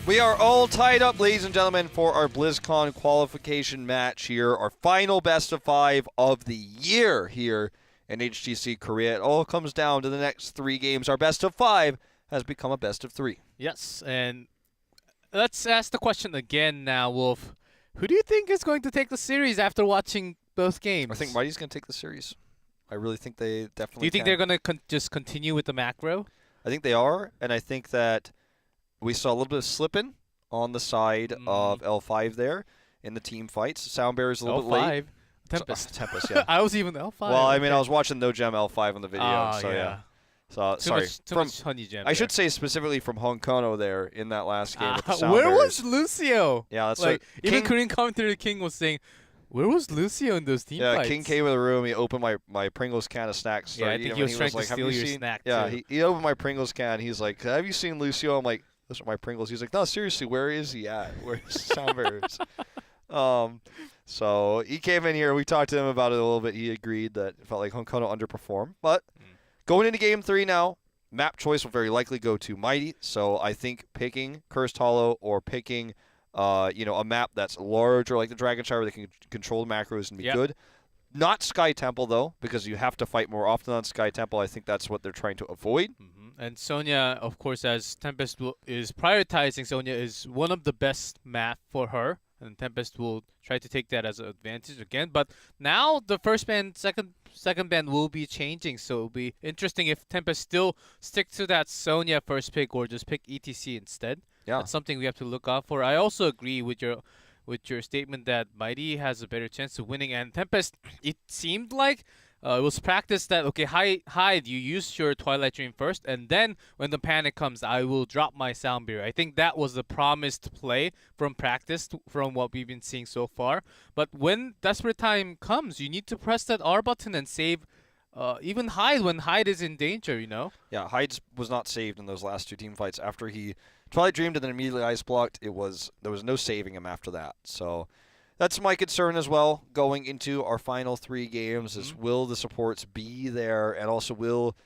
We are all tied up, ladies and gentlemen, for our BlizzCon qualification match here. Our final best of 5 of the year here in HGC Korea. It all comes down to the next 3 games. Our best of 5 has become a best of 3. Yes, and let's ask the question again now, Wolf. Who do you think is going to take the series after watching both games? I think Mighty's going to take the series. I really think they definitely Do you think they're going to just continue with the macro? I think they are, and I think that we saw a little bit of slipping on the side of L5 there in the team fights. Soundbear is a little bit late. Tempest. Tempest, yeah. I was even L5. Well, I mean, I was watching No Gem L5 on the video, so yeah. So Too much honey gem. I should say specifically from Hong Kono there in that last game. With the where Soundbears. was Lucio? Yeah, that's like what even Korean commentator King was saying. Where was Lucio in those team fights? King came in the room. He opened my Pringles can of snacks. Yeah, I think he was trying to steal your snack. Yeah, too. he opened my Pringles can. He's like, "Have you seen Lucio?" I'm like, "Those are my Pringles." He's like, "No, seriously, where is he at? Where's Soundbears?" So he came in here. We talked to him about it a little bit. He agreed that it felt like Hong Kono underperformed. But going into Game 3 now, map choice will very likely go to Mighty. So I think picking Cursed Hollow or picking a map that's larger like the Dragon Shire where they can control the macros and be good. Not Sky Temple, though, because you have to fight more often on Sky Temple. I think that's what they're trying to avoid. And Sonya, of course, as Tempest is prioritizing, Sonya is one of the best map for her. And Tempest will try to take that as an advantage again. But now the first band, second band will be changing. So it'll be interesting if Tempest still sticks to that Sonya first pick or just pick ETC instead. Yeah. That's something we have to look out for. I also agree with your statement that Mighty has a better chance of winning. And Tempest, it seemed like it was practice that, okay, Hyde, you use your Twilight Dream first, and then when the panic comes, I will drop my Soundbeer. I think that was the promised play from practice from what we've been seeing so far. But when desperate time comes, you need to press that R button and save even Hyde when Hyde is in danger, you know? Yeah, Hyde was not saved in those last 2 team fights. After he Twilight Dreamed and then immediately ice blocked, there was no saving him after that. So that's my concern as well going into our final 3 games is will the supports be there, and also will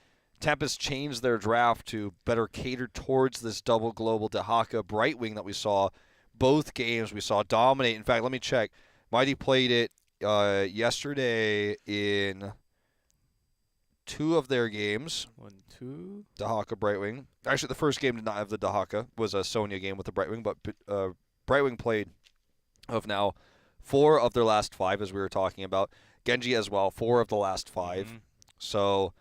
Tempest change their draft to better cater towards this double global Dahaka Brightwing that we saw both games. We saw dominate. In fact, let me check. Mighty played it yesterday in 2 of their games. 1, 2. Dahaka Brightwing. Actually, the first game did not have the Dahaka. It was a Sonya game with the Brightwing, but Brightwing played of now 4 of their last 5, as we were talking about. Genji as well, 4 of the last 5. So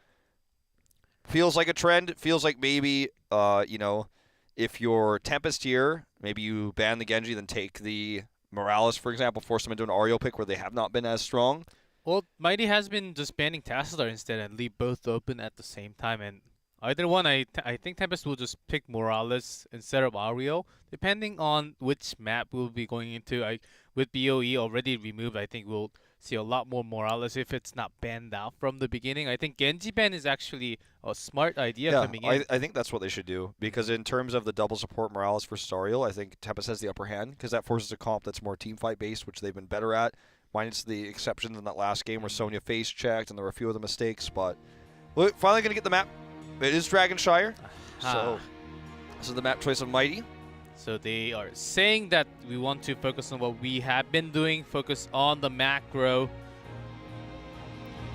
feels like a trend. Feels like maybe, if you're Tempest here, maybe you ban the Genji, then take the Morales, for example, force them into an Ario pick where they have not been as strong. Well, Mighty has been just banning Tassadar instead and leave both open at the same time. And either one, I think Tempest will just pick Morales instead of Ario, depending on which map we'll be going into. With BOE already removed, I think we'll see a lot more Morales if it's not banned out from the beginning. I think Genji ban is actually a smart idea coming in. I think that's what they should do, because in terms of the double support Morales versus Ariel, I think Tempest has the upper hand, because that forces a comp that's more teamfight based, which they've been better at. Minus the exceptions in that last game where Sonya face checked and there were a few of the mistakes, but we're finally going to get the map. It is Dragon Shire, so this is the map choice of Mighty. So they are saying that we want to focus on what we have been doing, focus on the macro.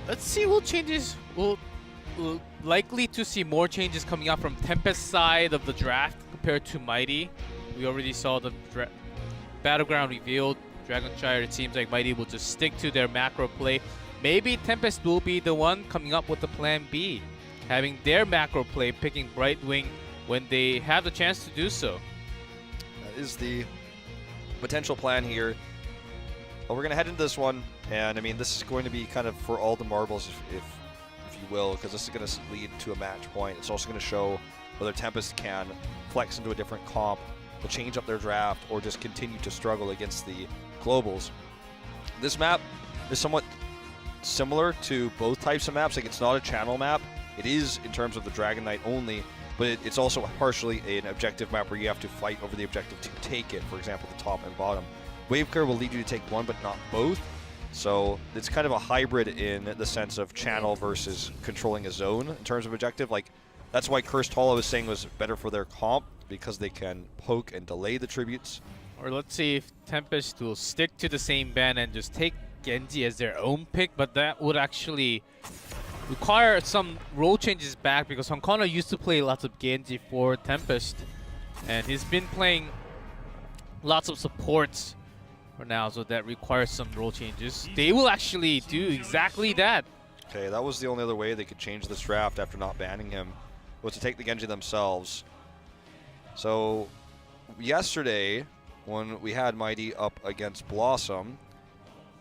Let's see what changes. We'll likely to see more changes coming out from Tempest side of the draft compared to Mighty. We already saw the battleground revealed. Dragon Shire, it seems like Mighty will just stick to their macro play. Maybe Tempest will be the one coming up with the plan B, having their macro play, picking Brightwing when they have the chance to do so. That is the potential plan here. Well, we're going to head into this one, and I mean, this is going to be kind of for all the marbles, if you will, because this is going to lead to a match point. It's also going to show whether Tempest can flex into a different comp, will change up their draft, or just continue to struggle against the globals. This map is somewhat similar to both types of maps. Like, it's not a channel map. It is in terms of the Dragon Knight only, but it's also partially an objective map where you have to fight over the objective to take it. For example, the top and bottom. Wave Clear will lead you to take one, but not both. So it's kind of a hybrid in the sense of channel versus controlling a zone in terms of objective. Like, that's why Cursed Hollow is saying was better for their comp, because they can poke and delay the tributes. Or let's see if Tempest will stick to the same ban and just take Genji as their own pick, but that would actually require some role changes back because Hankono used to play lots of Genji for Tempest, and he's been playing lots of supports for now, so that requires some role changes. They will actually do exactly that. Okay, that was the only other way they could change this draft after not banning him, was to take the Genji themselves. So yesterday, when we had Mighty up against Blossom,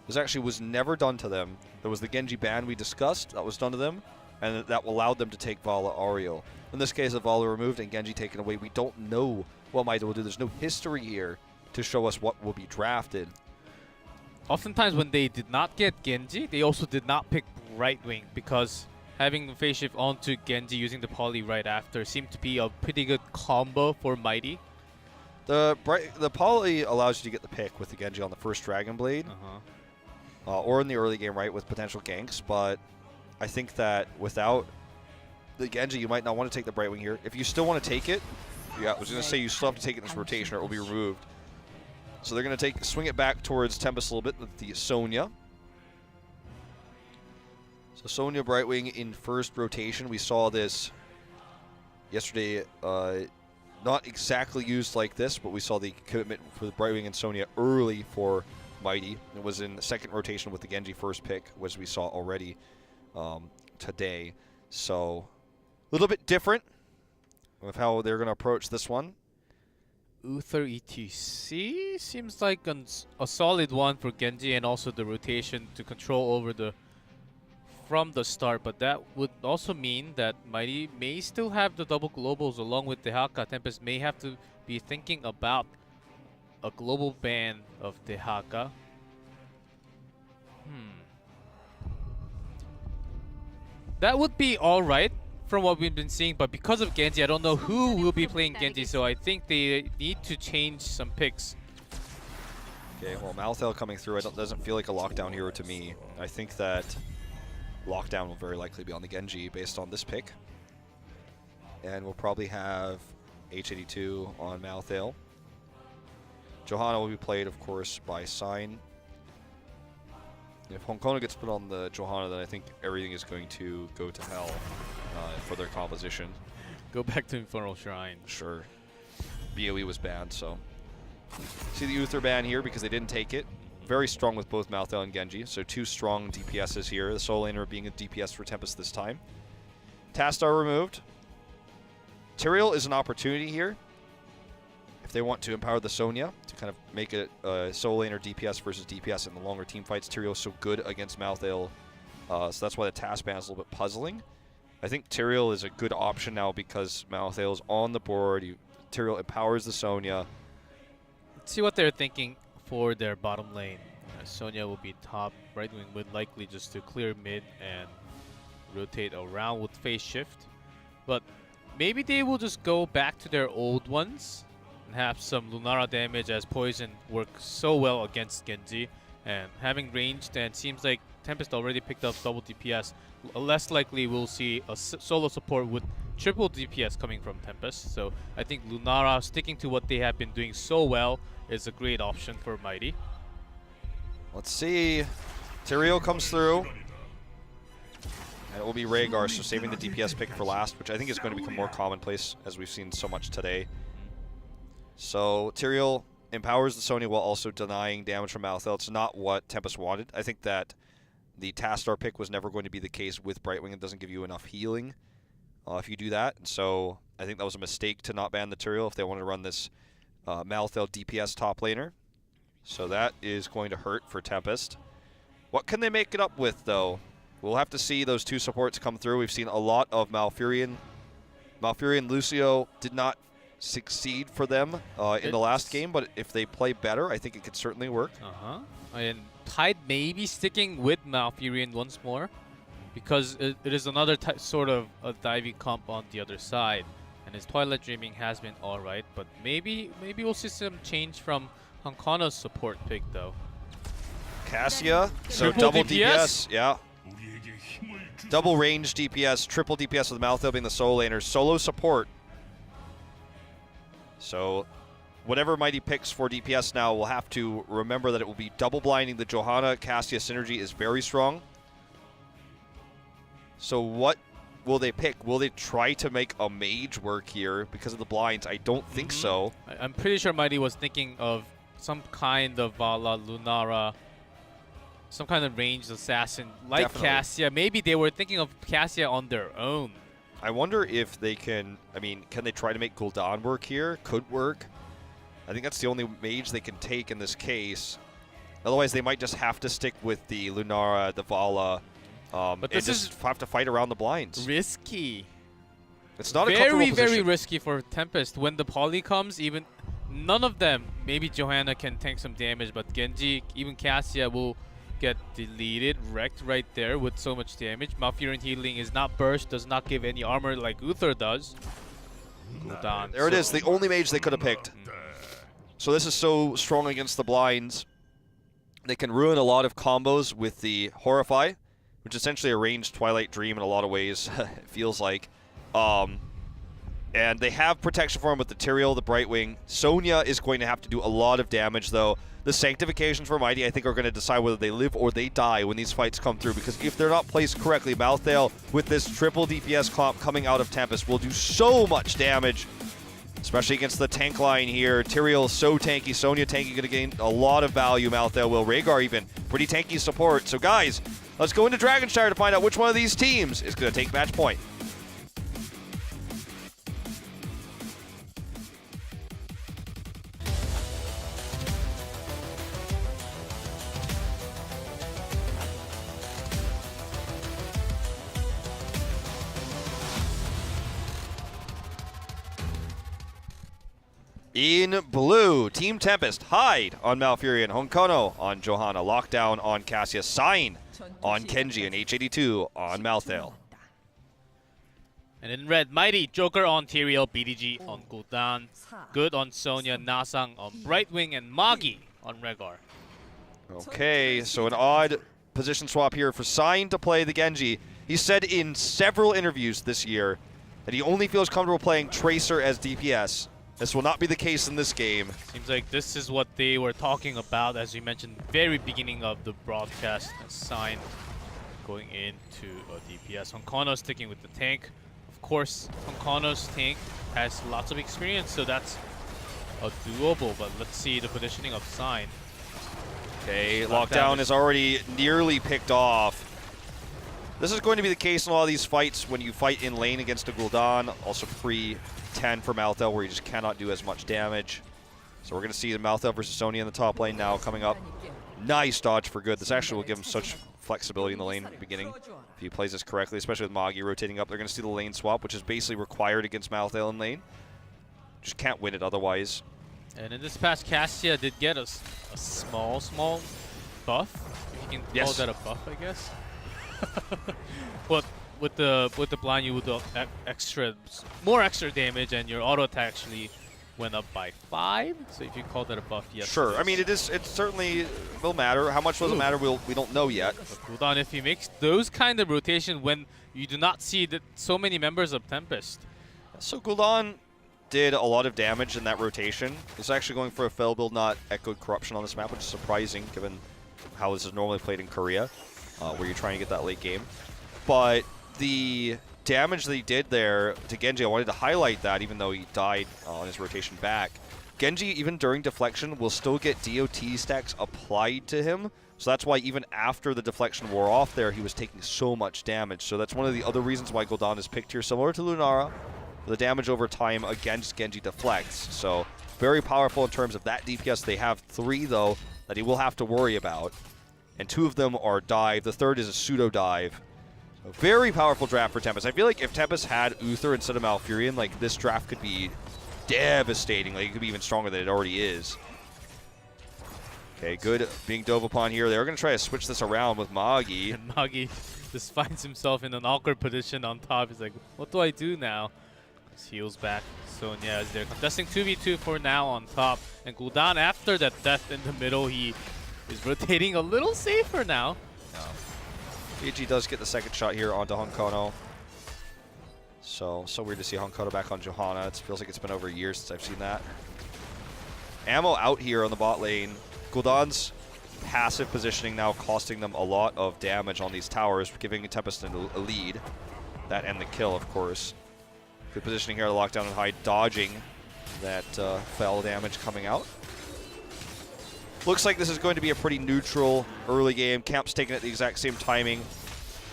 this actually was never done to them. There was the Genji ban we discussed, that was done to them, and that allowed them to take Vala Ariel. In this case, if Vala removed and Genji taken away, we don't know what Mighty will do. There's no history here to show us what will be drafted. Oftentimes when they did not get Genji, they also did not pick right wing because having the phase shift onto Genji using the poly right after seemed to be a pretty good combo for Mighty. The poly allows you to get the pick with the Genji on the first Dragon Blade, or in the early game, right, with potential ganks. But I think that without the Genji, you might not want to take the Brightwing here. If you still want to take it, yeah, I was going to say you still have to take it in this rotation or it will be removed. So they're going to swing it back towards Tempest a little bit with the Sonya. So Sonya Brightwing in first rotation. We saw this yesterday. Not exactly used like this, but we saw the commitment for the Brightwing and Sonya early for Mighty. It was in the second rotation with the Genji first pick, as we saw already today. So a little bit different of how they're going to approach this one. Uther ETC seems like a solid one for Genji, and also the rotation to control over from the start, but that would also mean that Mighty may still have the double globals along with Dehaka. Tempest may have to be thinking about a global ban of Dehaka. That would be alright from what we've been seeing, but because of Genji, I don't know who will be playing Genji, so I think they need to change some picks. Okay, well, Malthael coming through, doesn't feel like a lockdown hero to me. I think that lockdown will very likely be on the Genji based on this pick. And we'll probably have H82 on Malthael. Johanna will be played, of course, by Sign. If Honkono gets put on the Johanna, then I think everything is going to go to hell for their composition. Go back to Infernal Shrine. Sure. BOE was banned, so. See the Uther ban here because they didn't take it. Very strong with both Malthael and Genji, so two strong DPSs here. The solo laner being a DPS for Tempest this time. Tastar removed. Tyrael is an opportunity here if they want to empower the Sonya to kind of make it a solo laner DPS versus DPS in the longer team fights. Tyrael is so good against Malthael, so that's why the task ban is a little bit puzzling. I think Tyrael is a good option now because Malthael is on the board. Tyrael empowers the Sonya. Let's see what they're thinking for their bottom lane. Sonya will be top. Brightwing would likely just to clear mid and rotate around with phase shift. But maybe they will just go back to their old ones and have some Lunara damage, as Poison works so well against Genji. And having ranged, and seems like Tempest already picked up double DPS. Less likely we'll see a solo support with triple DPS coming from Tempest. So I think Lunara sticking to what they have been doing so well is a great option for Mighty. Let's see. Tyrael comes through. And it will be Rhaegar, so saving the DPS pick for last, which I think is going to become more commonplace as we've seen so much today. So Tyrael empowers the Sonya while also denying damage from Malthael. It's not what Tempest wanted. I think that the Tastar pick was never going to be the case with Brightwing. It doesn't give you enough healing if you do that. And so I think that was a mistake to not ban the Tyrael if they wanted to run this Malthael DPS top laner. So that is going to hurt for Tempest. What can they make it up with, though? We'll have to see those two supports come through. We've seen a lot of Malfurion. Malfurion Lucio did not succeed for them in the last game, but if they play better, I think it could certainly work. And Tide may be sticking with Malfurion once more because it is another sort of a diving comp on the other side. And his Twilight Dreaming has been alright, but maybe we'll see some change from Hankono's support pick, though. Cassia, so Triple double DPS? Yeah. Double range DPS, triple DPS with Malthael being the solo laner. Solo support. So whatever Mighty picks for DPS now, we'll have to remember that it will be double blinding. The Johanna Cassia synergy is very strong. So what will they pick? Will they try to make a mage work here because of the blinds? I don't think so. I'm pretty sure Mighty was thinking of some kind of Vala, Lunara, some kind of ranged assassin like Definitely. Cassia. Maybe they were thinking of Cassia on their own. I wonder if they can, can they try to make Gul'dan work here? Could work. I think that's the only mage they can take in this case. Otherwise, they might just have to stick with the Lunara, the Vala, but and just have to fight around the blinds. Risky. It's not a comfortable position. Very risky for Tempest. When the poly comes, even none of them, maybe Johanna can tank some damage, but Genji, even Cassia will get deleted, wrecked right there with so much damage. Malfurion healing is not burst, does not give any armor like Uther does. Gul'dan. There it is, the only mage they could have picked. So this is so strong against the blinds. They can ruin a lot of combos with the Horrify, which is essentially a ranged Twilight Dream in a lot of ways, it feels like. And they have protection for him with the Tyrael, the Brightwing. Sonya is going to have to do a lot of damage, though. The Sanctifications for Mighty, I think, are going to decide whether they live or they die when these fights come through, because if they're not placed correctly, Malthael, with this triple DPS comp coming out of Tempest, will do so much damage, especially against the tank line here. Tyrael so tanky, Sonya tanky, going to gain a lot of value. Malthael will, Rhaegar even, pretty tanky support. So guys, let's go into Dragonshire to find out which one of these teams is going to take match point. In blue, Team Tempest, Hyde on Malfurion, Honkono on Johanna, Lockdown on Cassia, Sign on Kenji, and H82 on Malthael. And in red, Mighty, Joker on Tyrael, BDG on Gul'dan, Good on Sonya, Nasang on Brightwing, and Magi on Rhaegar. Okay, so an odd position swap here for Sign to play the Genji. He said in several interviews this year that he only feels comfortable playing Tracer as DPS. This will not be the case in this game. Seems like this is what they were talking about, as you mentioned, very beginning of the broadcast. Sign going into DPS. Honkono sticking with the tank. Of course, Honkono's tank has lots of experience, so that's doable. But let's see the positioning of Sign. Okay, Lockdown is already nearly picked off. This is going to be the case in a lot of these fights when you fight in lane against a Gul'dan, also pre-10 for Malthael, where you just cannot do as much damage. So we're going to see the Malthael versus Sonya in the top lane now coming up. Nice dodge for Good. This actually will give him such flexibility in the lane beginning if he plays this correctly, especially with Magi rotating up. They're going to see the lane swap, which is basically required against Malthael in lane. Just can't win it otherwise. And in this past, Cassia did get a small buff. If you can call that a buff, I guess. But with the blind, you would do more extra damage, and your auto attack actually went up by 5. So if you call that a buff, yes. Sure. I mean, it certainly will matter. How much will it matter? We don't know yet. But Gul'dan, if he makes those kind of rotation when you do not see so many members of Tempest. So Gul'dan did a lot of damage in that rotation. He's actually going for a fell build, not Echoed Corruption on this map, which is surprising given how this is normally played in Korea, where you're trying to get that late game. But the damage that he did there to Genji, I wanted to highlight that, even though he died on his rotation back. Genji, even during deflection, will still get DOT stacks applied to him. So that's why even after the deflection wore off there, he was taking so much damage. So that's one of the other reasons why Gul'dan is picked here, similar to Lunara. The damage over time against Genji deflects. So very powerful in terms of that DPS. They have 3, though, that he will have to worry about. And 2 of them are dive. The third is a pseudo dive. A very powerful draft for Tempest. I feel like if Tempest had Uther instead of Malfurion, like, this draft could be devastating. Like, it could be even stronger than it already is. Okay, Good being dove upon here. They're going to try to switch this around with Magi. And Magi just finds himself in an awkward position on top. He's like, what do I do now? Heals back. Sonya as they're contesting 2v2 for now on top. And Gul'dan, after that death in the middle, he is rotating a little safer now. BG does get the second shot here onto Honkono. So weird to see Honkoto back on Johanna. It feels like it's been over a year since I've seen that. Ammo out here on the bot lane. Gul'dan's passive positioning now costing them a lot of damage on these towers, giving Tempest a lead. That and the kill, of course. Good positioning here to lock down and hide, dodging that fell damage coming out. Looks like this is going to be a pretty neutral early game. Camp's taking it at the exact same timing.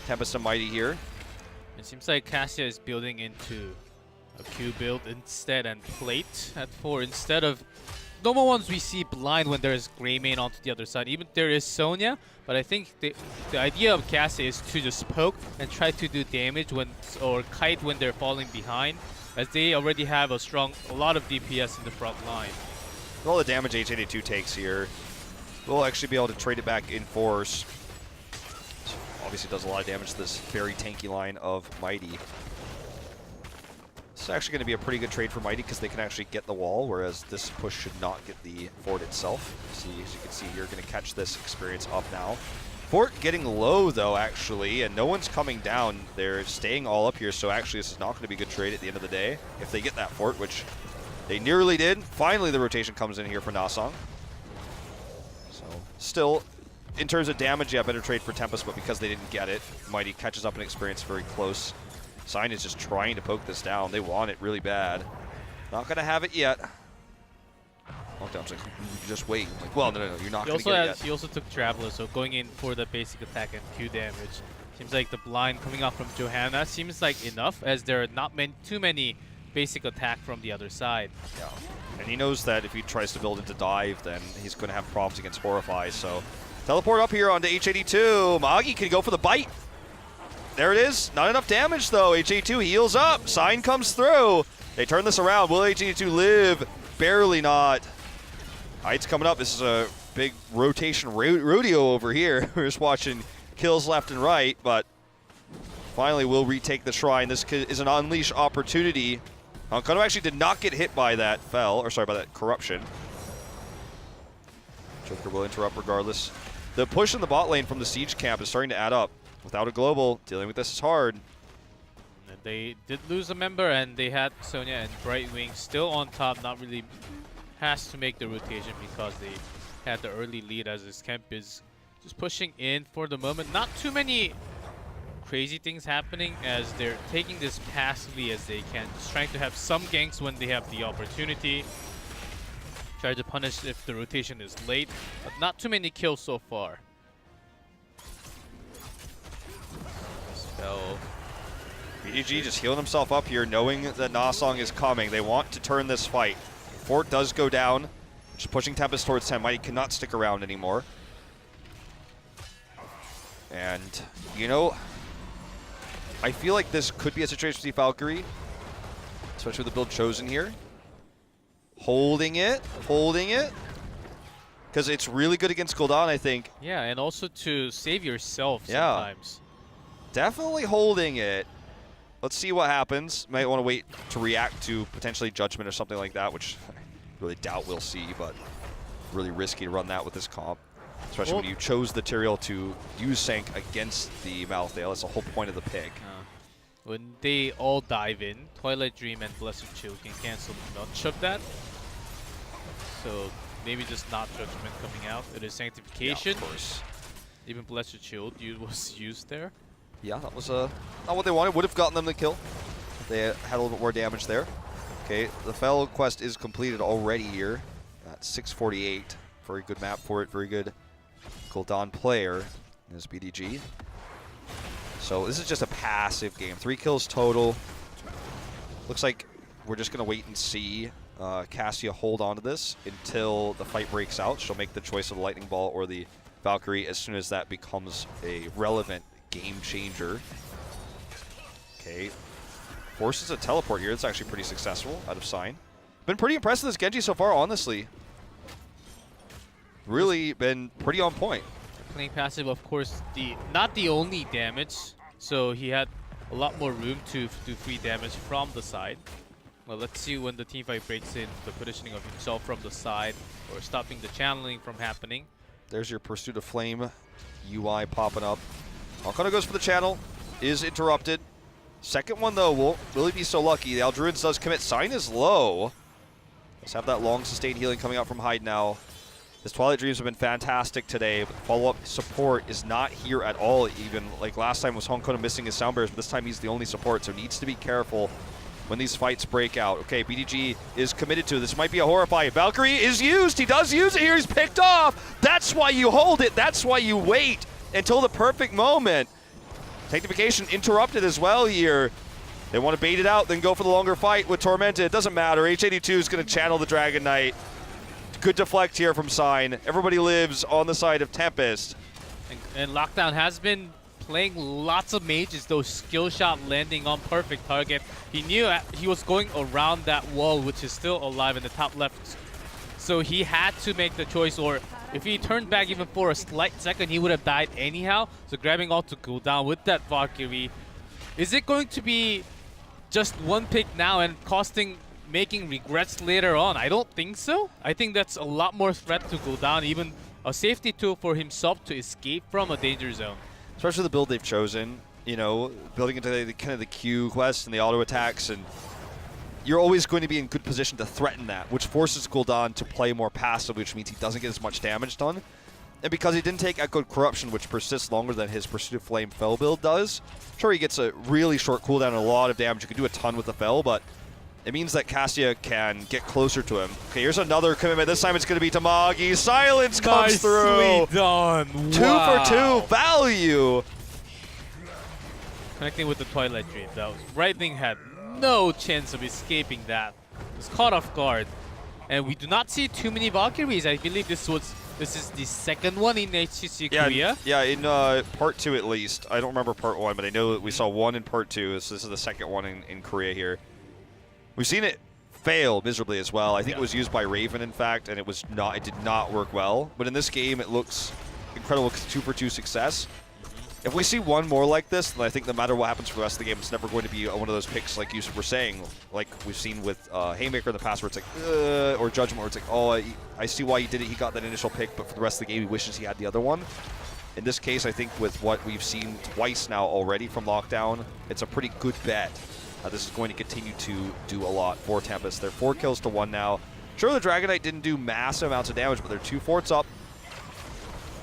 Tempest and Mighty here. It seems like Cassia is building into a Q build instead and plate at 4 instead of normal ones we see blind when there's Greymane onto the other side. Even there is Sonya, but I think the idea of Cassia is to just poke and try to do damage when or kite when they're falling behind, as they already have a lot of DPS in the front line. With all the damage H82 takes here, we'll actually be able to trade it back in force. Obviously does a lot of damage to this very tanky line of Mighty. This is actually going to be a pretty good trade for Mighty because they can actually get the wall, whereas this push should not get the fort itself. See, as you can see here, going to catch this experience up now. Fort getting low though, actually, and no one's coming down. They're staying all up here, so actually this is not going to be a good trade at the end of the day if they get that fort, which they nearly did. Finally, the rotation comes in here for Nasong. So still, in terms of damage, yeah, better trade for Tempest, but because they didn't get it, Mighty catches up in experience very close. Sign is just trying to poke this down. They want it really bad. Not going to have it yet. Lockdown's like, just wait. I'm like, well, no, you're not going to get it yet. He also took Traveler, so going in for the basic attack and Q damage. Seems like the blind coming up from Johanna seems like enough, as there are not too many basic attack from the other side. Yeah, and he knows that if he tries to build into dive, then he's going to have problems against Horrify, so teleport up here onto H82. Magi can go for the bite. There it is. Not enough damage, though. H82 heals up. Sign comes through. They turn this around. Will H82 live? Barely not. Heights coming up. This is a big rotation rodeo over here. We're just watching kills left and right, but finally we'll retake the shrine. This is an unleash opportunity. Honkoto actually did not get hit by that by that corruption. Joker will interrupt regardless. The push in the bot lane from the siege camp is starting to add up. Without a global, dealing with this is hard. And they did lose a member, and they had Sonya and Brightwing still on top. Not really has to make the rotation because they had the early lead, as this camp is just pushing in for the moment. Not too many crazy things happening, as they're taking this passively as they can. Just trying to have some ganks when they have the opportunity. Try to punish if the rotation is late, but not too many kills so far. Spell. BDG just healing himself up here, knowing that Nasong is coming. They want to turn this fight. Fort does go down, just pushing Tempest towards 10. Mighty cannot stick around anymore. And, you know, I feel like this could be a situation for the Valkyrie, especially with the build chosen here. Holding it, because it's really good against Gul'dan, I think. Yeah, and also to save yourself sometimes. Definitely holding it. Let's see what happens. Might want to wait to react to potentially Judgment or something like that, which I really doubt we'll see, but really risky to run that with this comp. Especially when you chose the Tyrael to use Sank against the Malthael. That's the whole point of the pick. When they all dive in, Twilight Dream and Blessed Shield can cancel much of that. So maybe just not Judgment coming out. It is Sanctification. Yeah, of course. Even Blessed Shield was used there. Yeah, that was not what they wanted. Would have gotten them the kill if they had a little bit more damage there. Okay, the Fel quest is completed already here at 648. Very good map for it. Very good Gul'dan player is BDG. So this is just a passive game. 3 kills total. Looks like we're just going to wait and see Cassia hold on to this until the fight breaks out. She'll make the choice of the Lightning Ball or the Valkyrie as soon as that becomes a relevant game changer. Okay. Forces a teleport here. It's actually pretty successful out of Sign. Been pretty impressed with this Genji so far, honestly. Really been pretty on point. Playing passive, of course, not the only damage. So he had a lot more room to do free damage from the side. Well, let's see when the teamfight breaks in, the positioning of himself from the side or stopping the channeling from happening. There's your Pursuit of Flame UI popping up. Honkoto goes for the channel, is interrupted. Second one, though, won't really be so lucky. The Aldruins does commit. Sign is low. Let's have that long sustained healing coming out from Hyde now. His Twilight Dreams have been fantastic today, but the follow-up support is not here at all. Even like last time was Hongkong missing his sound bears, but this time he's the only support, so needs to be careful when these fights break out. Okay, BDG is committed to this. Might be a Horrify. Valkyrie is used. He does use it here. He's picked off. That's why you hold it. That's why you wait until the perfect moment. Sanctification interrupted as well here. They want to bait it out, then go for the longer fight with Tormented. It doesn't matter. H82 is going to channel the Dragon Knight. Good deflect here from Sign. Everybody lives on the side of Tempest. And Lockdown has been playing lots of mages, those skill shot landing on perfect target. He knew he was going around that wall, which is still alive in the top left. So he had to make the choice, or if he turned back even for a slight second, he would have died anyhow. So grabbing all to go down with that Valkyrie. Is it going to be just one pick now and making regrets later on? I don't think so. I think that's a lot more threat to go down, even a safety tool for himself to escape from a danger zone. Especially the build they've chosen, you know, building into the kind of the Q quest and the auto attacks, and you're always going to be in good position to threaten that, which forces Gul'dan to play more passive, which means he doesn't get as much damage done. And because he didn't take Echoed Corruption, which persists longer than his Pursuit of Flame Fell build does, sure, he gets a really short cooldown and a lot of damage. You can do a ton with the Fell, but it means that Cassia can get closer to him. Okay, here's another commitment. This time it's going to be Tamagi. Silence comes through. Nicely done. Two for two value. Connecting with the Twilight Dream. That was Brightwing had no chance of escaping that. It was caught off guard. And we do not see too many Valkyries. I believe this is the second one in HGC Korea. Yeah, in part 2 at least. I don't remember part 1, but I know that we saw one in part 2, so this is the second one in Korea here. We've seen it fail miserably as well. I think it was used by Raven, in fact, and it did not work well. But in this game, it looks incredible 2 for 2 success. If we see one more like this, then I think no matter what happens for the rest of the game, it's never going to be one of those picks like you were saying, like we've seen with Haymaker in the past, where it's like, or Judgment, where it's like, oh, I see why he did it. He got that initial pick, but for the rest of the game, he wishes he had the other one. In this case, I think with what we've seen twice now already from Lockdown, it's a pretty good bet. This is going to continue to do a lot for Tempest. They're 4 kills to 1 now. Sure, the Dragon Knight didn't do massive amounts of damage, but they're 2 forts up.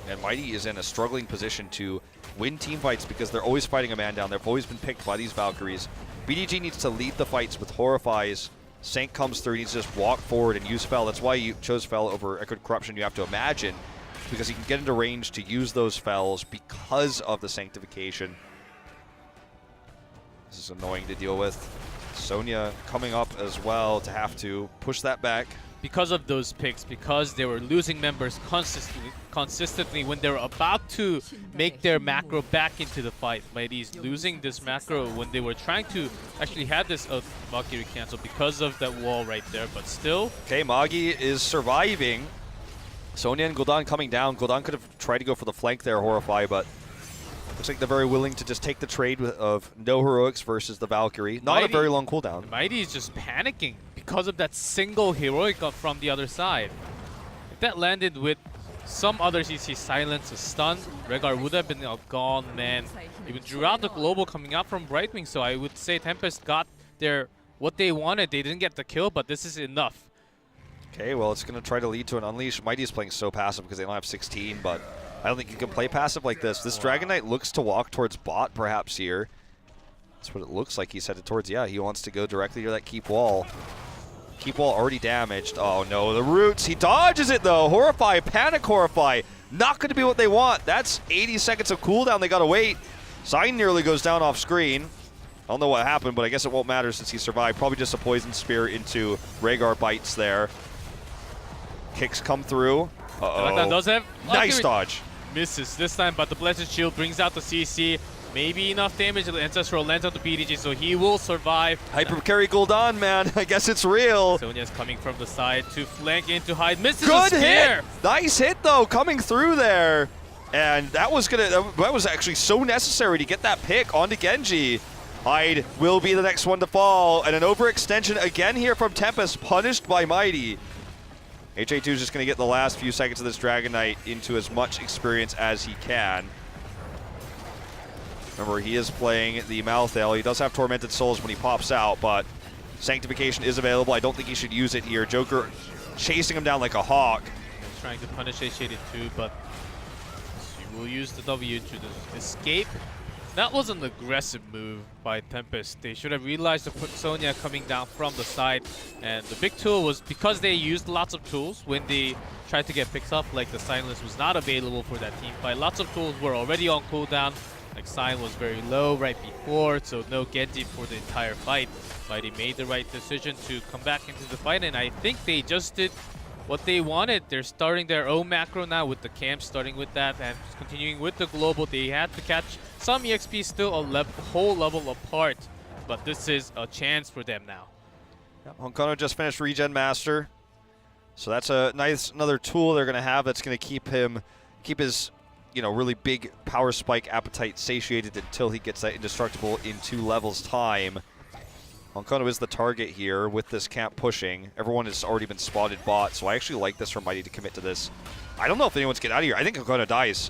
And Mighty is in a struggling position to win team fights because they're always fighting a man down. They've always been picked by these Valkyries. BDG needs to lead the fights with Horrifies. Sank comes through, he needs to just walk forward and use Fell. That's why you chose Fell over Echoed Corruption, you have to imagine, because he can get into range to use those Fells because of the Sanctification. This is annoying to deal with. Sonya coming up as well to have to push that back. Because of those picks, because they were losing members consistently when they were about to make their macro back into the fight. Mighty's losing this macro when they were trying to actually have this Valkyrie cancel because of that wall right there, but still. Okay, Magi is surviving. Sonya and Gul'dan coming down. Gul'dan could have tried to go for the flank there, Horrify, but looks like they're very willing to just take the trade of no heroics versus the Valkyrie. Not a very long cooldown. Mighty is just panicking because of that single heroic from the other side. If that landed with some other CC silence, a stun, Rehgar would have been gone, man. Even drew out the global coming out from Brightwing, so I would say Tempest got what they wanted. They didn't get the kill, but this is enough. Okay, well, it's going to try to lead to an Unleash. Mighty is playing so passive because they don't have 16, but I don't think you can play passive like this. This Dragon Knight looks to walk towards bot perhaps here. That's what it looks like he's headed towards. Yeah, he wants to go directly to that keep wall. Keep wall already damaged. Oh no, the roots. He dodges it though. Horrify, panic Horrify. Not going to be what they want. That's 80 seconds of cooldown. They got to wait. Sign nearly goes down off screen. I don't know what happened, but I guess it won't matter since he survived. Probably just a poison spear into Rehgar bites there. Kicks come through. Uh-oh. Does have nice dodge. Misses this time, but the Blessed Shield brings out the CC. Maybe enough damage. The Ancestral lands on the BDG, so he will survive. Hyper carry Gul'dan, man. I guess it's real. Sonya's coming from the side to flank into Hyde. Misses Good a spear. hit. Nice hit though, coming through there. And that was actually so necessary to get that pick onto Genji. Hyde will be the next one to fall, and an overextension again here from Tempest, punished by Mighty. HA2 is just going to get the last few seconds of this Dragon Knight into as much experience as he can. Remember, he is playing the Malthael. He does have Tormented Souls when he pops out, but Sanctification is available. I don't think he should use it here. Joker chasing him down like a hawk. He's trying to punish Shaded too, but he will use the W to the escape. That was an aggressive move by Tempest. They should have realized the Sonya coming down from the side. And the big tool was because they used lots of tools when they tried to get picked up, like the Silence was not available for that team fight. Lots of tools were already on cooldown. Like Sign was very low right before, so no Genji for the entire fight. Mighty made the right decision to come back into the fight, and I think they just did what they wanted. They're starting their own macro now with the camp, starting with that and continuing with the global. They had to catch some EXP still a whole level apart, but this is a chance for them now. Yep, Honkono just finished Regen Master, so that's a nice another tool they're going to have that's going to keep his really big power spike appetite satiated until he gets that indestructible in 2 levels time. Honkono is the target here with this camp pushing. Everyone has already been spotted bot, so I actually like this from Mighty to commit to this. I don't know if anyone's getting out of here. I think Honkono dies.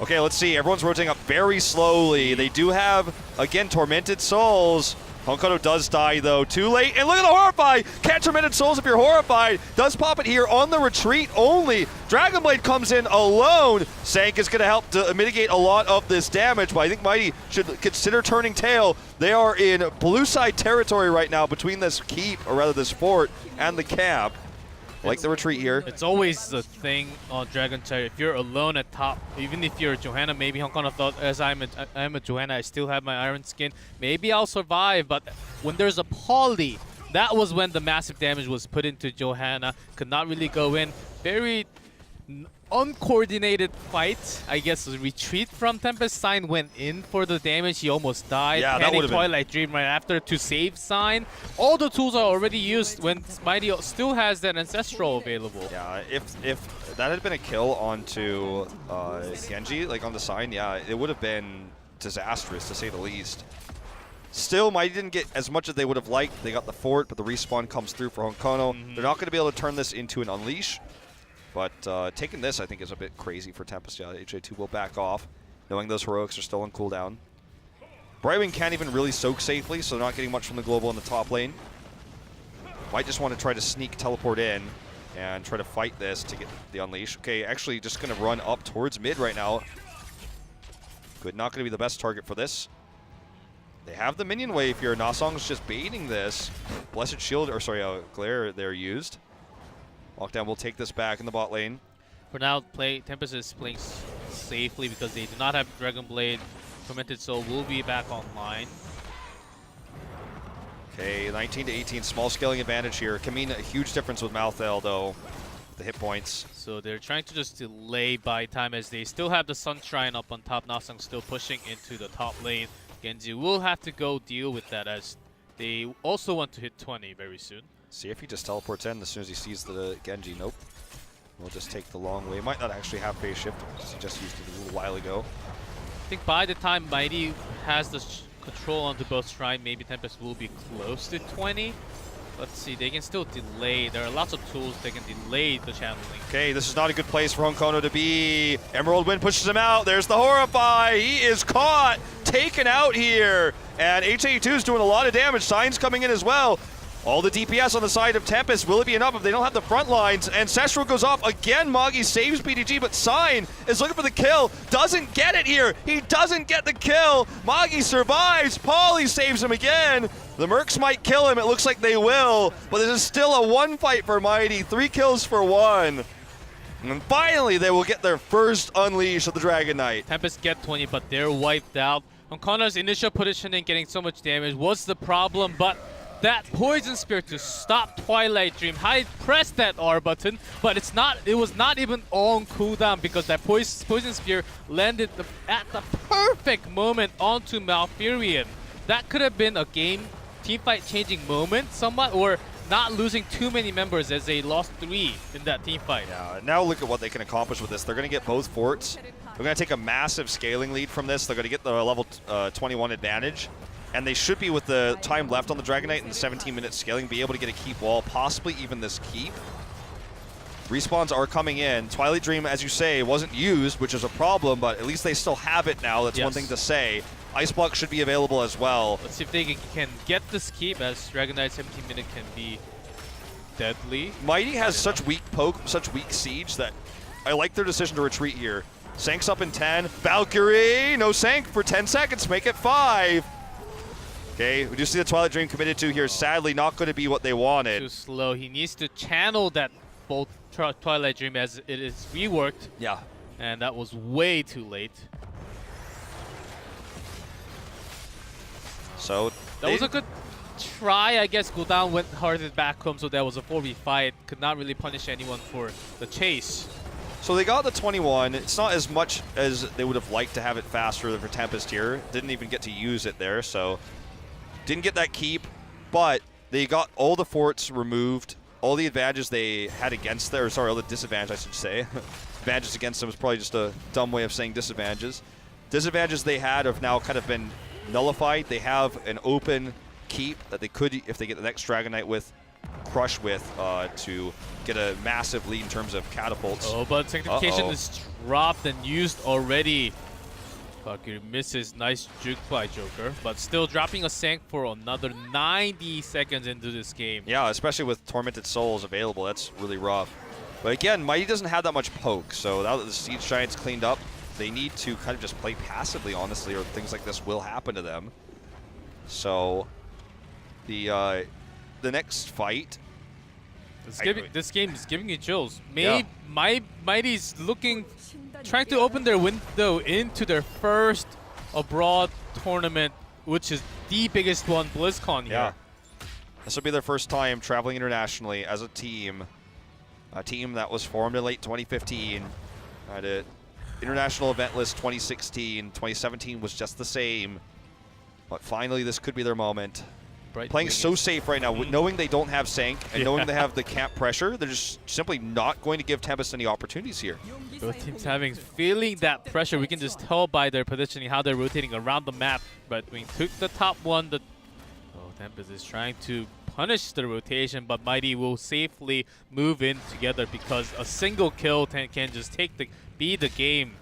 Okay, let's see. Everyone's rotating up very slowly. They do have, again, Tormented Souls. Honkono does die, though. Too late. And look at the Horrify! Catch Tormented Souls if you're horrified. Does pop it here on the retreat only. Dragon Blade comes in alone. Sank is going to help to mitigate a lot of this damage, but I think Mighty should consider turning tail. They are in blue side territory right now between this keep, or rather this fort, and the camp. Like the retreat here. It's always the thing on Dragon Tide. If you're alone at top, even if you're Johanna, maybe Honkono thought, as I'm a Johanna, I still have my Iron Skin. Maybe I'll survive, but when there's a poly, that was when the massive damage was put into Johanna. Could not really go in. Very uncoordinated fight. I guess the retreat from Tempest. Sign went in for the damage. He almost died. Yeah, that would have Twilight Dream right after to save Sign. All the tools are already used when Mighty still has that Ancestral available. Yeah, if that had been a kill onto Genji, like on the Sign, yeah, it would have been disastrous to say the least. Still, Mighty didn't get as much as they would have liked. They got the fort, but the respawn comes through for Honkono. They're not going to be able to turn this into an Unleash. But taking this, I think, is a bit crazy for Tempest. Yeah, HA2 will back off, knowing those heroics are still on cooldown. Brightwing can't even really soak safely, so they're not getting much from the global in the top lane. Might just want to try to sneak teleport in and try to fight this to get the Unleash. Okay, actually just going to run up towards mid right now. Good, not going to be the best target for this. They have the minion wave here. Nasong's just baiting this. Blessed Shield, or sorry, Glare there used. Lockdown will take this back in the bot lane. For now, Tempest is playing safely because they do not have Dragon Blade. Tormented Soul will be back online. Okay, 19 to 18, small scaling advantage here. Can mean a huge difference with Malthael, though, the hit points. So they're trying to just delay buy time as they still have the Sunshine up on top. Nasong still pushing into the top lane. Genji will have to go deal with that as they also want to hit 20 very soon. See if he just teleports in as soon as he sees the Genji. Nope. We'll just take the long way. Might not actually have phase shift because he just used it a little while ago. I think by the time Mighty has the control onto both Shrine, maybe Tempest will be close to 20. Let's see, they can still delay. There are lots of tools that can delay the channeling. Okay, this is not a good place for Honkono to be. Emerald Wind pushes him out. There's the Horrify. He is caught, taken out here. And HA2 is doing a lot of damage. Sign's coming in as well. All the DPS on the side of Tempest. Will it be enough if they don't have the front lines? Ancestral goes off. Again, Moggy saves BDG, but Sign is looking for the kill. Doesn't get it here. He doesn't get the kill. Moggy survives. Pauly saves him again. The Mercs might kill him. It looks like they will. But this is still a one fight for Mighty. 3 kills for 1. And finally, they will get their first Unleash of the Dragon Knight. Tempest get 20, but they're wiped out. Honkono's initial positioning getting so much damage was the problem, but that Poison Spear to stop Twilight Dream. I pressed that R button, but it was not even on cooldown because that Poison Spear landed at the perfect moment onto Malfurion. That could have been a teamfight changing moment somewhat, or not losing too many members as they lost 3 in that teamfight. Yeah, now look at what they can accomplish with this. They're going to get both forts. They're going to take a massive scaling lead from this. They're going to get the level 21 advantage. And they should be, with the time left on the Dragon Knight and the 17-minute scaling, be able to get a keep wall, possibly even this keep. Respawns are coming in. Twilight Dream, as you say, wasn't used, which is a problem, but at least they still have it now. That's one thing to say. Ice Block should be available as well. Let's see if they can get this keep, as Dragon Knight 17 minute can be deadly. Mighty has such weak poke, such weak siege that I like their decision to retreat here. Sank's up in 10. Valkyrie, no Sank for 10 seconds, make it 5. Okay, we do see the Twilight Dream committed to here. Sadly, not going to be what they wanted. Too slow. He needs to channel that bolt Twilight Dream as it is reworked. Yeah. And that was way too late. So that was a good try, I guess. Gul'dan went harded back home, so that was a 4v5. Could not really punish anyone for the chase. So they got the 21. It's not as much as they would have liked to have it faster for Tempest here. Didn't even get to use it there, so didn't get that keep. But they got all the forts removed, all the advantages they had against them, or sorry, all the disadvantages I should say. Advantages against them is probably just a dumb way of saying disadvantages. Disadvantages they had have now kind of been nullified. They have an open keep that they could, if they get the next Dragon Knight with, crush with to get a massive lead in terms of catapults. Oh, but sanctification is dropped and used already. Valkyrie misses. Nice juke fly Joker, but still dropping a Sank for another 90 seconds into this game. Yeah, especially with Tormented Souls available, that's really rough. But again, Mighty doesn't have that much poke, so now that the Siege Giant's cleaned up, they need to kind of just play passively, honestly, or things like this will happen to them. So the next fight. This game is giving me chills. Mighty's trying to open their window into their first abroad tournament, which is the biggest one, BlizzCon here. Yeah. This will be their first time traveling internationally as a team that was formed in late 2015. Had an international event list 2016, 2017 was just the same. But finally, this could be their moment. Playing so safe right now, knowing they don't have Sank and knowing they have the camp pressure, they're just simply not going to give Tempest any opportunities here. Both teams feeling that pressure. We can just tell by their positioning how they're rotating around the map. But we took the top one. Tempest is trying to punish the rotation, but Mighty will safely move in together because a single kill can just be the game.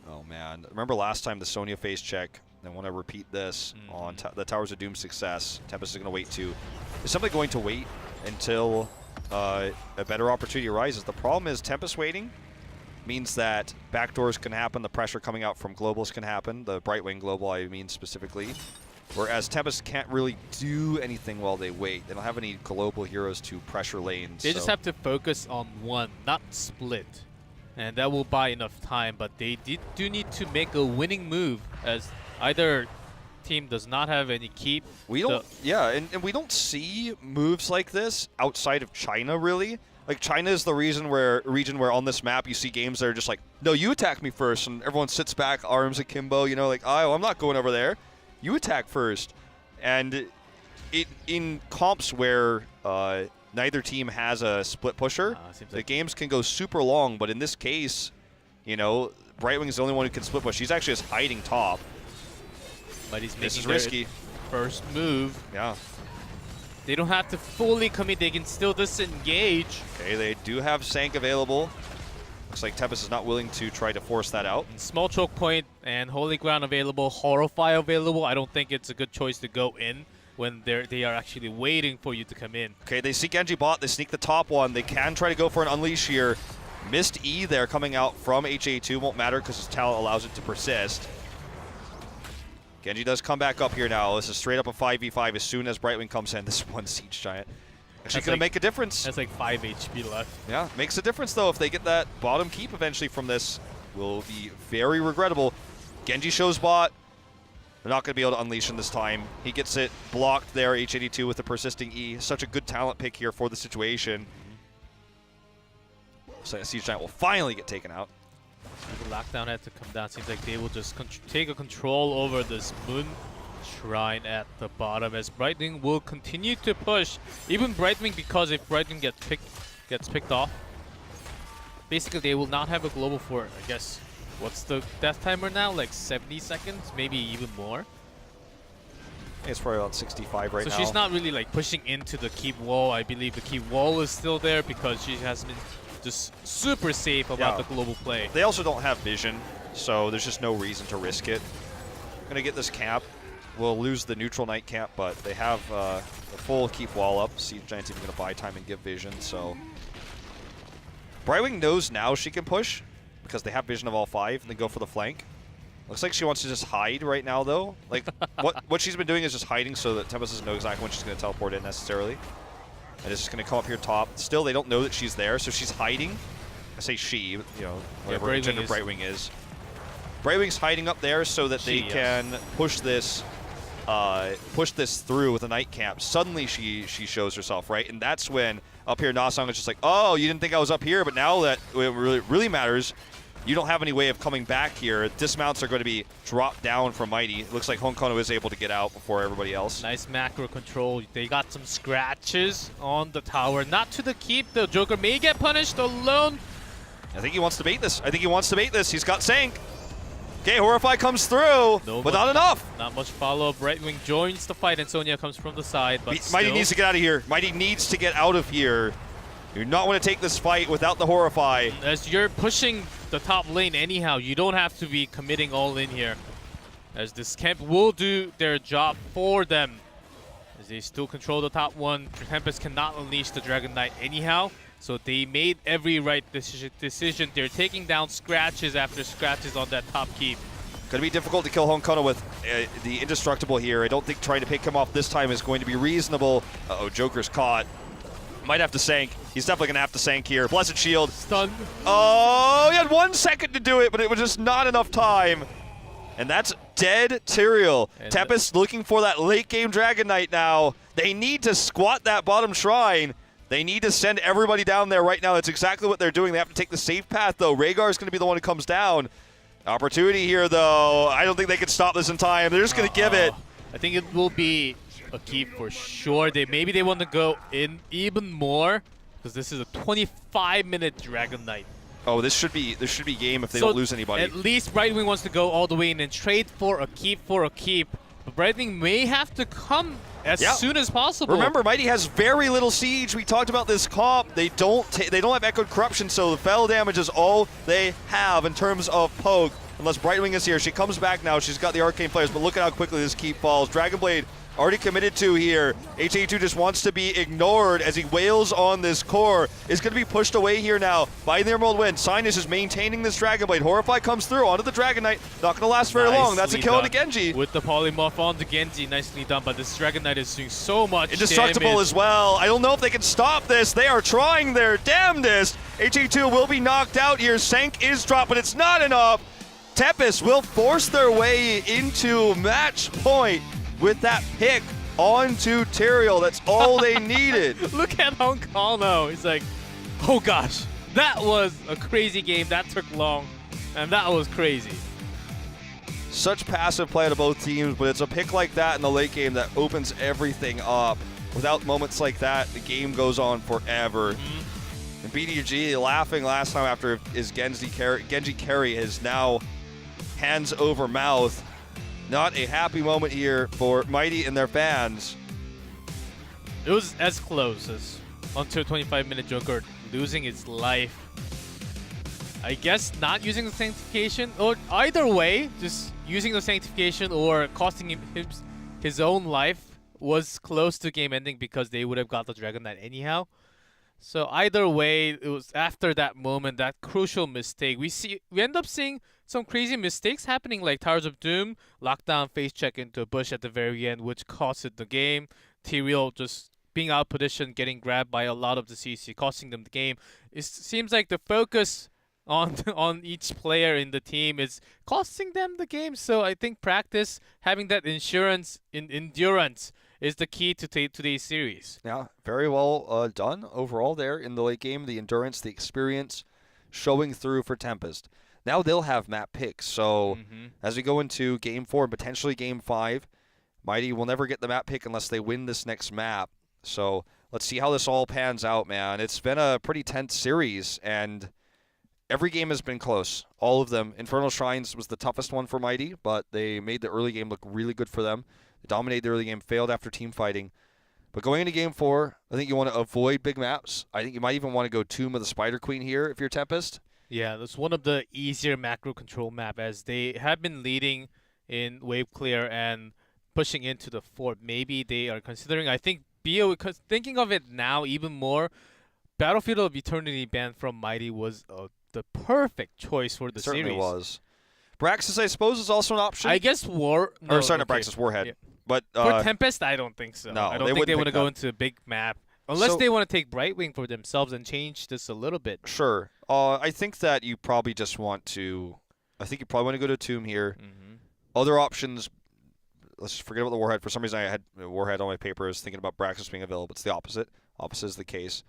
Oh man, remember last time the Sonya face check? I want to repeat this on the Towers of Doom success. Tempest is going to wait too. Is somebody going to wait until a better opportunity arises? The problem is Tempest waiting means that backdoors can happen, the pressure coming out from globals can happen, the Brightwing global I mean specifically. Whereas Tempest can't really do anything while they wait. They don't have any global heroes to pressure lanes. They just have to focus on one, not split. And that will buy enough time, but they do need to make a winning move as either team does not have any keep. We don't, and we don't see moves like this outside of China, really. Like, China is the region where on this map you see games that are just like, no, you attack me first, and everyone sits back, arms akimbo, you know, like, oh, I'm not going over there. You attack first. And in comps where neither team has a split pusher, the games can go super long, but in this case, you know, Brightwing is the only one who can split push. He's actually just hiding top. But he's this making is risky. First move. Yeah. They don't have to fully commit. They can still disengage. Okay, they do have Sank available. Looks like Tempest is not willing to try to force that out. Small choke point and Holy Ground available, Horrify available. I don't think it's a good choice to go in when they are actually waiting for you to come in. Okay, they see Genji bot. They sneak the top one. They can try to go for an Unleash here. Missed E there coming out from HA2. Won't matter because his talent allows it to persist. Genji does come back up here now. This is straight up a 5v5 as soon as Brightwing comes in. This one Siege Giant. Actually going to make a difference. That's like 5 HP left. Yeah, makes a difference though. If they get that bottom keep eventually from this, will be very regrettable. Genji shows bot. They're not going to be able to unleash him this time. He gets it blocked there, H82 with the persisting E. Such a good talent pick here for the situation. So Siege Giant will finally get taken out. The lockdown had to come down. Seems like they will just take a control over this Moon Shrine at the bottom as Brightwing will continue to push. Even Brightwing, because if Brightwing gets picked off, basically they will not have a global for, I guess, what's the death timer now? Like 70 seconds? Maybe even more? It's probably about 65 right now. So she's not really like pushing into the keep wall. I believe the keep wall is still there because she has been just super safe about the global play. They also don't have vision. so there's just no reason to risk it. Gonna get this cap. We'll lose the neutral knight cap, but they have the full keep wall up. Siege Giant's even gonna buy time and give vision, so Brightwing knows now she can push because they have vision of all 5 and then go for the flank. Looks like she wants to just hide right now, though. Like, what she's been doing is just hiding so that Tempest doesn't know exactly when she's going to teleport in necessarily. And it's just going to come up here top. Still, they don't know that she's there, so she's hiding. I say she, but, you know, whatever gender Brightwing is. Brightwing's hiding up there so that they can push this through with a night cap. Suddenly, she shows herself, right? And that's when up here, Nasong is just like, oh, you didn't think I was up here, but now that it really matters, you don't have any way of coming back here. Dismounts are going to be dropped down from Mighty. It looks like Honkono is able to get out before everybody else. Nice macro control. They got some scratches on the tower. Not to the keep. The Joker may get punished alone. I think he wants to bait this. He's got Sank. Okay, Horrify comes through, but not enough. Not much follow-up. Brightwing joins the fight, and Sonya comes from the side. But Mighty needs to get out of here. Mighty needs to get out of here. You do not want to take this fight without the Horrify. As you're pushing the top lane anyhow, you don't have to be committing all in here. As this camp will do their job for them. As they still control the top one, Tempest cannot unleash the Dragon Knight anyhow. So they made every right decision. They're taking down scratches after scratches on that top keep. Going to be difficult to kill Honkono with the Indestructible here. I don't think trying to pick him off this time is going to be reasonable. Uh-oh, Joker's caught. Might have to Sank. He's definitely going to have to Sank here. Blessed Shield. Stun. Oh, he had 1 second to do it, but it was just not enough time. And that's dead Tyrael. Tempest looking for that late game Dragon Knight now. They need to squat that bottom shrine. They need to send everybody down there right now. That's exactly what they're doing. They have to take the safe path, though. Rhaegar is going to be the one who comes down. Opportunity here, though. I don't think they can stop this in time. They're just going to give it. I think it will be a keep for sure. Maybe they want to go in even more because this is a 25-minute Dragon Knight. Oh, this should be game if they don't lose anybody. At least Brightwing wants to go all the way in and trade for a keep. But Brightwing may have to come as soon as possible. Remember, Mighty has very little siege. We talked about this comp. They don't have Echoed Corruption, so the fell damage is all they have in terms of poke. Unless Brightwing is here. She comes back now. She's got the Arcane Flares, but look at how quickly this keep falls. Dragon Blade already committed to here. HA2 just wants to be ignored as he wails on this core. Is going to be pushed away here now by the Emerald Wind. Sinus is maintaining this Dragon Blade. Horrify comes through onto the Dragon Knight. Not going to last very long. That's a kill on the Genji. With the Polymorph on the Genji. Nicely done, but this Dragon Knight is doing so much Indestructible damage. as well. I don't know if they can stop this. They are trying their damnedest. HA2 will be knocked out here. Sank is dropped, but it's not enough. Tempest will force their way into match point with that pick onto Tyrael. That's all they needed. Look at Honkono. He's like, oh gosh, that was a crazy game. That took long, and that was crazy. Such passive play to both teams, but it's a pick like that in the late game that opens everything up. Without moments like that, the game goes on forever. And BDG laughing last time after his Genji carry is now hands over mouth. Not a happy moment here for Mighty and their fans. It was as close as until 25-minute Joker losing its life. I guess not using the Sanctification, or either way, just using the Sanctification or costing him his own life was close to game ending because they would have got the Dragon Knight anyhow. So either way, it was after that moment, that crucial mistake. We end up seeing some crazy mistakes happening, like Towers of Doom, lockdown face check into a bush at the very end, which costed the game. Tyrael just being out of position, getting grabbed by a lot of the CC, costing them the game. It seems like the focus on each player in the team is costing them the game. So I think practice, having that endurance is the key to today's series. Yeah, very well done overall there in the late game. The endurance, the experience showing through for Tempest. Now they'll have map picks. So as we go into Game 4 and potentially Game 5, Mighty will never get the map pick unless they win this next map. So let's see how this all pans out, man. It's been a pretty tense series, and every game has been close. All of them. Infernal Shrines was the toughest one for Mighty, but they made the early game look really good for them. They dominated the early game, failed after team fighting. But going into Game 4, I think you want to avoid big maps. I think you might even want to go Tomb of the Spider Queen here if you're Tempest. Yeah, that's one of the easier macro control map as they have been leading in wave clear and pushing into the fort. Maybe they are considering. I think BO, thinking of it now even more, Battlefield of Eternity ban from Mighty was the perfect choice for the Certainly series. was. Braxis, I suppose, is also an option. I guess War. No, or sorry, not okay. Braxis, Warhead. Yeah. But For Tempest, I don't think so. No, I they don't think wouldn't they want to pick go that. into a big map. Unless So- they want to take Brightwing for themselves and change this a little bit. Sure. I think that you probably just want to. I think you probably want to go to Tomb here. Mm-hmm. Other options. Let's just forget about the Warhead. For some reason, I had Warhead on my paper. I was thinking about Braxis being available. It's the opposite. Opposite is the case.